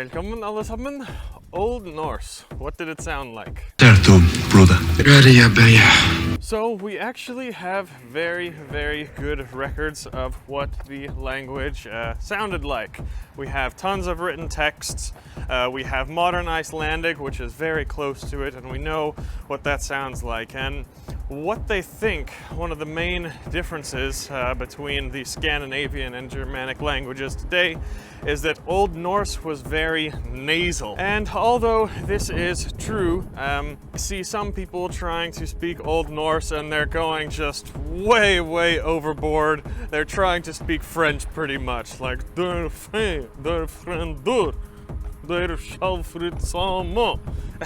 Velkommen alle sammen. Old Norse. What did it sound like? brother. So we actually have very good records of what the language sounded like. We have tons of written texts. We have modern Icelandic, which is very close to it, and we know what that sounds like. And what they think one of the main differences between the Scandinavian and Germanic languages today is that Old Norse was very nasal. And although this is true, I see some people trying to speak Old Norse and they're going just way overboard. They're trying to speak French pretty much, like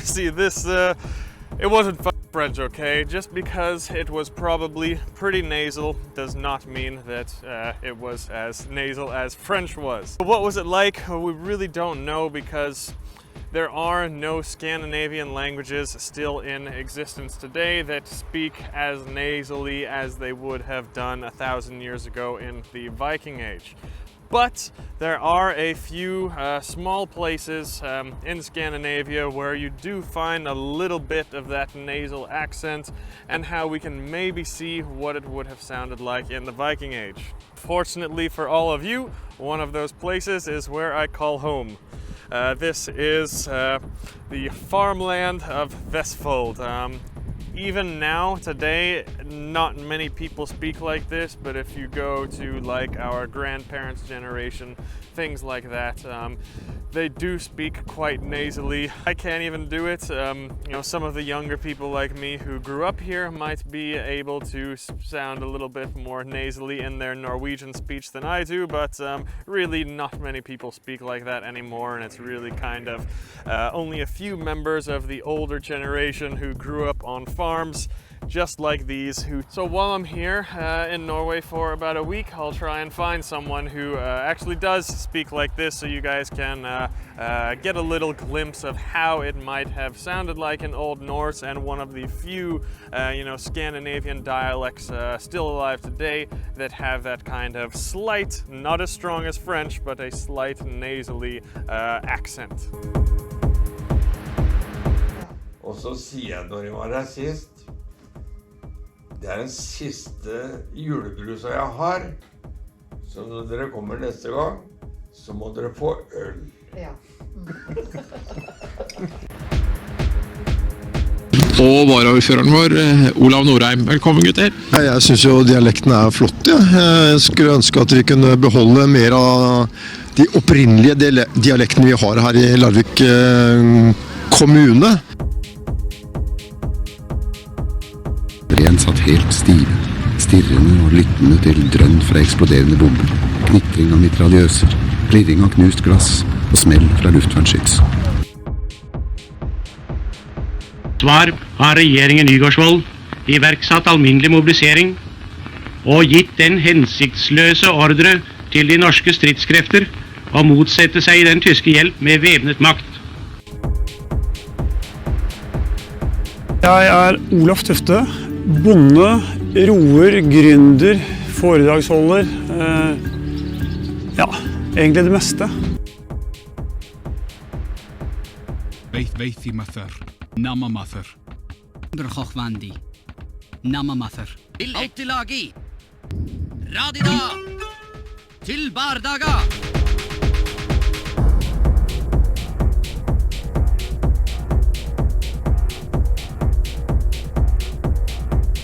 see this, it wasn't French, okay? Just because it was probably pretty nasal does not mean that it was as nasal as French was. But what was it like? Well, we really don't know because there are no Scandinavian languages still in existence today that speak as nasally as they would have done 1,000 years ago in the Viking Age. But there are a few small places in Scandinavia where you do find a little bit of that nasal accent and how we can maybe see what it would have sounded like in the Viking Age. Fortunately for all of you, one of those places is where I call home. This is the farmland of Vestfold. Even now, today, not many people speak like this, but if you go to like our grandparents' generation, things like that, they do speak quite nasally. I can't even do it. You know, some of the younger people like me who grew up here might be able to sound a little bit more nasally in their Norwegian speech than I do, but really not many people speak like that anymore, and it's really kind of only a few members of the older generation who grew up on farms just like these. So while I'm here in Norway for about a week, I'll try and find someone who actually does speak like this, so you guys can get a little glimpse of how it might have sounded like in Old Norse, and one of the few Scandinavian dialects still alive today that have that kind of slight, not as strong as French, but a slight nasally accent. Og så sier jeg når jeg var her sist, det den siste julebrusa jeg har, så når dere kommer neste gang, så må dere få øl. Ja. Og varaordføreren vår, Olav Norheim. Velkommen, gutter. Jeg synes jo dialekten flott, ja. Jeg skulle ønske at vi kunne beholde mer av de opprinnelige dialektene vi har her i Larvik kommune. Igjen satt helt stive, stirrende og lyttende til drønn fra eksploderende bomber, knitring av mitraljøser, klirring av knust glass og smell fra luftvernsskyts. Svar har regjeringen Nygaardsvold iverksatt alminnelig mobilisering og gitt den hensiktsløse ordre til de norske stridskrefter å motsette seg den tyske hjelp med væpnet makt. Jeg Olaf Tufte, bonde, roer, gründer, foredragsholder, egentlig det meste. Veithi mathur, nama mathur. Brachvandi, nama mathur. Til Eitilagi, Radida, til Bardaga.